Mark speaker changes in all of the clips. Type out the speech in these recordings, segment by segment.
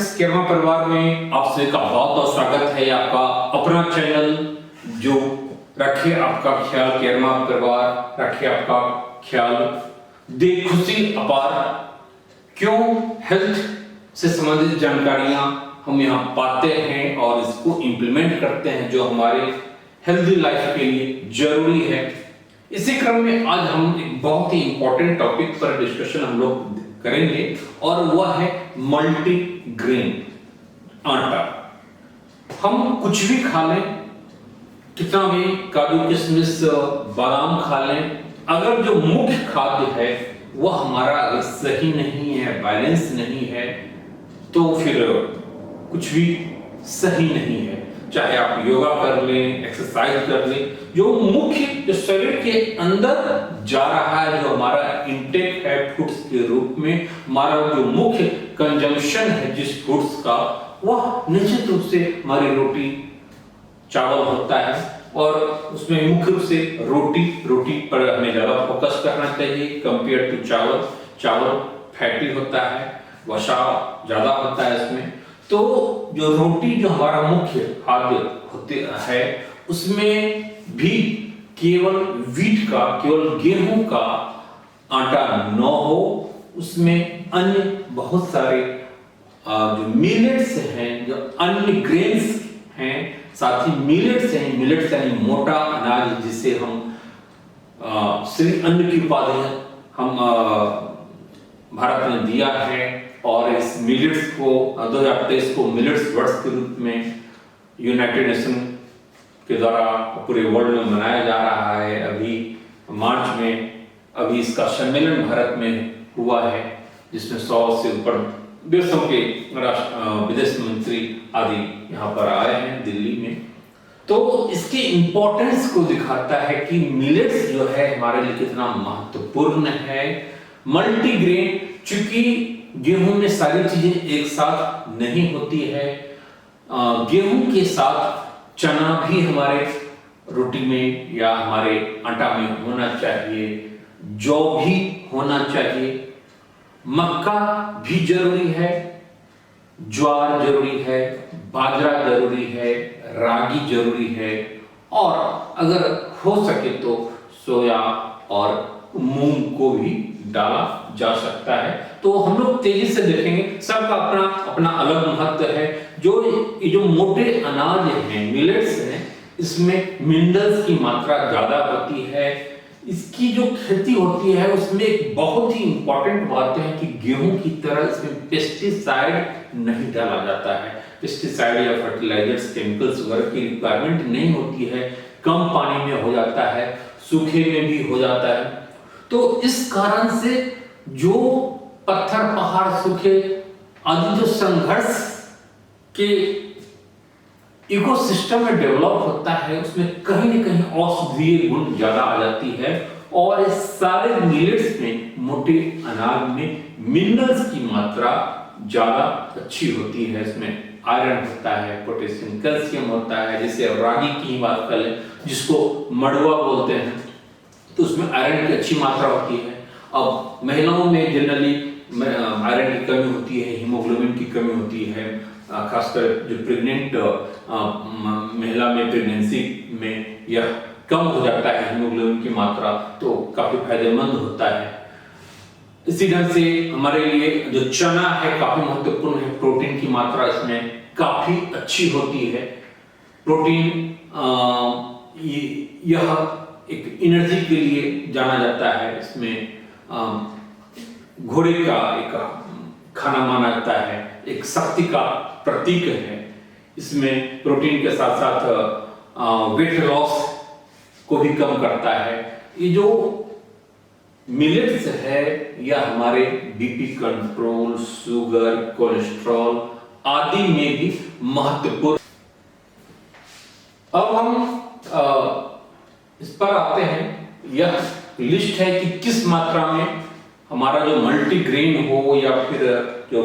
Speaker 1: Friends, Kerma परिवार में आप सभी का बहुत बहुत स्वागत है। आपका अपना चैनल जो रखे आपका ख्याल, केरमा परिवार रखे आपका ख्याल, दे खुशी अपार। क्यों हेल्थ से संबंधित जानकारियां हम यहाँ पाते हैं और इसको इम्प्लीमेंट करते हैं जो हमारे हेल्दी लाइफ के लिए जरूरी है। इसी क्रम में आज हम एक बहुत ही इंपॉर्टेंट टॉपिक पर डिस्कशन हम लोग करेंगे और वह है मल्टीग्रेन आटा। हम कुछ भी खा लें, कितना भी काजू किशमिश बादाम खा लें, अगर जो मुख्य खाद्य है वह हमारा अगर सही नहीं है, बैलेंस नहीं है, तो फिर कुछ भी सही नहीं है। चाहे आप योगा कर लें, एक्सरसाइज कर लें, जो मुख्य जो शरीर के अंदर जा रहा है, जो हमारा इंटेक है फूड्स के रूप में, हमारा जो मुख्य कंजम्पशन है जिस फूड्स का, वह निश्चित रूप से हमारी रोटी चावल होता है। और उसमें मुख्य रूप से रोटी पर हमें ज्यादा फोकस करना चाहिए कंपेयर टू चावल। चावल फैटी होता है, वसा ज्यादा होता है इसमें। तो जो रोटी जो हमारा मुख्य खाद्य होते है, उसमें भी केवल व्हीट का, केवल गेहूं का आटा न हो, उसमें अन्य बहुत सारे जो मिलेट्स हैं, जो अन्य ग्रेन्स हैं, साथ ही मिलेट्स हैं। मिलेट्स यानी मोटा अनाज जिसे हम श्री अन्न की उपाधि हम भारत ने दिया है। और इस मिलेट्स को 2023 को मिलेट्स वर्ष के रूप में यूनाइटेड नेशन के द्वारा पूरे वर्ल्ड में मनाया जा रहा है। अभी मार्च में अभी इसका सम्मेलन भारत में हुआ है, जिसमें 100 से ऊपर देशों के विदेश मंत्री आदि यहाँ पर आए हैं दिल्ली में। तो इसके इंपॉर्टेंस को दिखाता है कि मिलेट्स जो है हमारे लिए कितना महत्वपूर्ण है। मल्टीग्रेन, चूंकि गेहूं में सारी चीजें एक साथ नहीं होती है, गेहूं के साथ चना भी हमारे रोटी में या हमारे आटा में होना चाहिए, जौ भी होना चाहिए, मक्का भी जरूरी है, ज्वार जरूरी है, बाजरा जरूरी है, रागी जरूरी है, और अगर हो सके तो सोया और मूंग को भी डाला जा सकता है। तो हम लोग तेजी से देखेंगे, सबका अपना अपना अलग महत्व है। जो मोटे अनाज हैं, मिलेट्स हैं, इसमें मिनरल्स की मात्रा ज्यादा होती है। इसकी जो खेती होती है उसमें एक बहुत ही इंपॉर्टेंट बात है कि गेहूं की तरह इसमें पेस्टिसाइड नहीं डाला जाता है। पेस्टिसाइड या फर्टिलाइजर्स, केमिकल्स वगैरह की रिक्वायरमेंट नहीं होती है, कम पानी में हो जाता है, सूखे में भी हो जाता है। तो इस कारण से जो पत्थर, पहाड़, सूखे आदि जो संघर्ष के इकोसिस्टम में डेवलप होता है, उसमें कहीं न कहीं औषधीय गुण ज्यादा आ जाती है। और इस सारे मिलेट्स में, मोटे अनाज में मिनरल्स की मात्रा ज्यादा अच्छी होती है। इसमें आयरन होता है, पोटेशियम, कैल्शियम होता है। जैसे रागी की बात कर लें, जिसको मड़ुआ बोलते हैं, तो उसमें आयरन की अच्छी मात्रा होती है। अब महिलाओं में जनरली आयरन की कमी होती है, हीमोग्लोबिन की कमी होती है, खासकर जो प्रेग्नेंट महिला में प्रेगनेंसी में यह कम हो जाता है हीमोग्लोबिन की मात्रा, तो काफी फायदेमंद होता है। इसी ढंग से हमारे लिए जो चना है काफी महत्वपूर्ण है, प्रोटीन की मात्रा इसमें काफी अच्छी होती है। प्रोटीन यह एक एनर्जी के लिए जाना जाता है। इसमें घोड़े का एक खाना माना जाता है, एक शक्ति का प्रतीक है। इसमें प्रोटीन के साथ साथ वेट लॉस को भी कम करता है। ये जो मिलेट्स है यह हमारे बीपी कंट्रोल, शुगर, कोलेस्ट्रॉल आदि में भी महत्वपूर्ण। अब हम इस पर आते हैं। यह लिस्ट है कि किस मात्रा में हमारा जो मल्टीग्रेन हो या फिर जो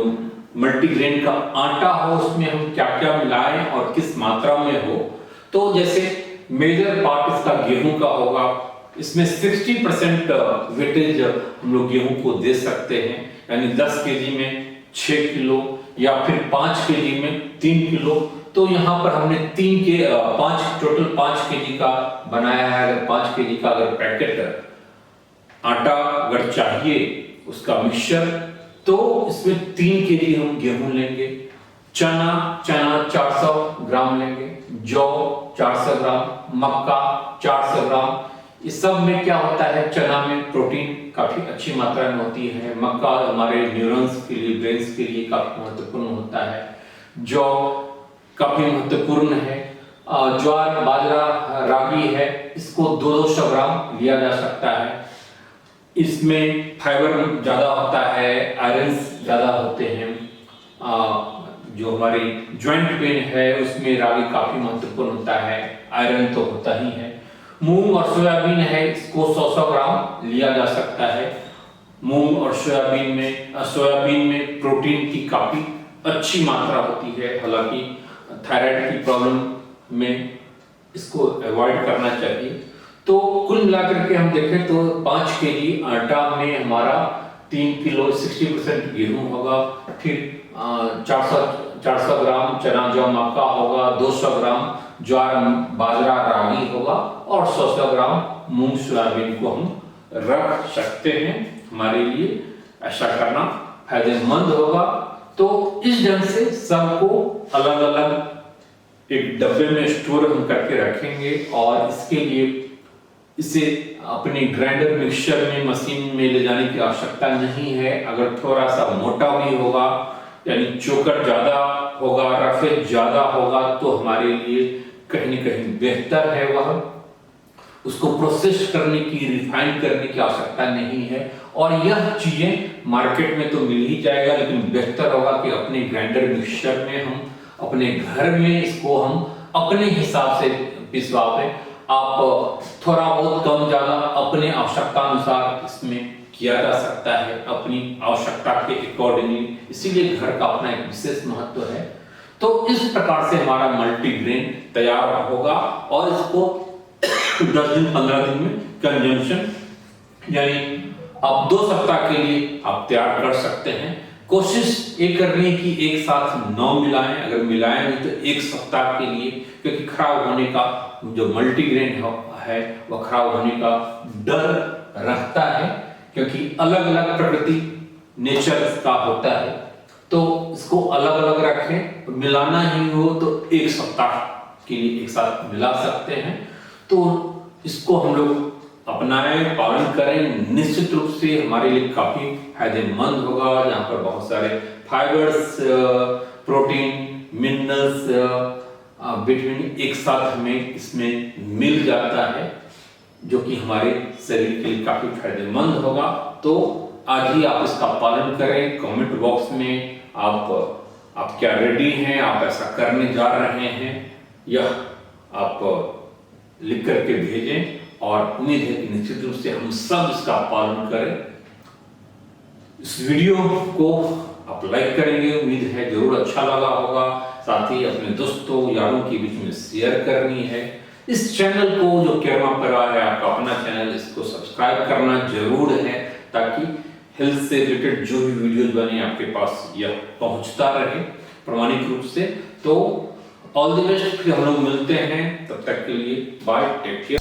Speaker 1: मल्टीग्रेन का आटा हो, उसमें हम क्या क्या मिलाएं और किस मात्रा में हो। तो जैसे मेजर पार्ट इसका गेहूं का होगा, इसमें 60% वेटेज हम लोग गेहूं को दे सकते हैं, यानी 10 केजी में 6 किलो या फिर 5 केजी में 3 किलो। तो यहाँ पर हमने 5 केजी का बनाया है। अगर 5 केजी का अगर पैकेट आटा अगर चाहिए उसका मिक्सचर, तो इसमें 3 केजी हम गेहूं लेंगे, चना 400 ग्राम लेंगे, जौ 400 ग्राम, मक्का 400 ग्राम। इस सब में क्या होता है, चना में प्रोटीन काफी अच्छी मात्रा में होती है, मक्का हमारे न्यूरॉन्स के लिए, ब्रेन्स के लिए काफी महत्वपूर्ण होता है, जौ काफी महत्वपूर्ण है, ज्वार, बाजरा, रागी है, इसको 200 ग्राम लिया जा सकता है। इसमें फाइबर ज्यादा होता है, आयरन्स ज्यादा होते हैं। जो हमारी जॉइंट पेन है उसमें रागी काफी महत्वपूर्ण होता है, आयरन तो होता ही है। मूंग और सोयाबीन है, इसको 100 ग्राम लिया जा सकता है। मूंग और सोयाबीन में प्रोटीन की काफी अच्छी मात्रा होती है। हालांकि थायराइड की प्रॉब्लम में इसको अवॉइड करना चाहिए। तो कुल मिलाकर के हम देखें तो 5 केजी आटा में हमारा 3 किलो 60% गेहूं होगा, फिर 400 ग्राम चना जौ मक्का होगा, 200 ग्राम ज्वार बाजरा रागी होगा और 100 ग्राम मूंग सोयाबीन को हम रख सकते हैं। हमारे लिए ऐसा करना फायदेमंद होगा। तो इस ढंग से सबको अलग अलग एक डब्बे में स्टोर हम करके रखेंगे और इसके लिए इसे अपने ग्राइंडर मिक्सचर में मशीन में ले जाने की आवश्यकता नहीं है। अगर थोड़ा सा मोटा भी होगा यानी चोकर ज्यादा होगा, रफेज ज्यादा होगा, तो हमारे लिए कहीं न कहीं बेहतर है। वह उसको प्रोसेस करने की, रिफाइन करने की आवश्यकता नहीं है और यह चीजें मार्केट में तो मिल ही जाएगा, लेकिन बेहतर होगा कि अपने ग्राइंडर मिक्सचर में हम अपने घर में इसको हम अपने हिसाब से पिसवाएं। आप थोड़ा बहुत कम ज्यादा अपने आवश्यकता अनुसार इसमें किया जा सकता है, अपनी आवश्यकता के अकॉर्डिंगली। इसीलिए घर का अपना एक विशेष महत्व है। तो इस प्रकार से हमारा मल्टीग्रेन तैयार होगा और इसको 10 दिन 15 दिन में कंजम्पशन यानी आप 2 सप्ताह के लिए आप तैयार कर सकते हैं। कोशिश ये करनी कि एक साथ 9 मिलाएं, अगर मिलाएं नहीं तो 1 सप्ताह के लिए, क्योंकि खराब होने का जो मल्टीग्रेन है वह खराब होने का डर रहता है, क्योंकि अलग अलग प्रकृति नेचर का होता है। तो इसको अलग अलग रखें, मिलाना ही हो तो 1 सप्ताह के लिए एक साथ मिला सकते हैं। तो इसको हम लोग अपनाएं, पालन करें, निश्चित रूप से हमारे लिए काफी फायदेमंद होगा। यहाँ पर बहुत सारे फाइबर्स, प्रोटीन, मिनरल्स, विटामिन एक साथ हमें इसमें मिल जाता है, जो कि हमारे शरीर के लिए काफी फायदेमंद होगा। तो आज ही आप इसका पालन करें। कमेंट बॉक्स में आप क्या रेडी हैं, आप ऐसा करने जा रहे हैं, यह आप लिख करके भेजें और उम्मीद है कि निश्चित रूप से हम सब इसका पालन करें। इस वीडियो को आप लाइक करेंगे, उम्मीद है जरूर अच्छा लगा होगा। साथ ही अपने दोस्तों यारों के बीच में शेयर करनी है। इस चैनल को जो केरमा परिवार है, आपका अपना चैनल, इसको सब्सक्राइब करना जरूर है, ताकि हेल्थ से रिलेटेड जो भी वीडियोज बने आपके पास यह पहुंचता रहे प्रामाणिक रूप से। तो ऑल द बेस्ट, फिर हम लोग मिलते हैं, तब तक के लिए बाय, टेक केयर।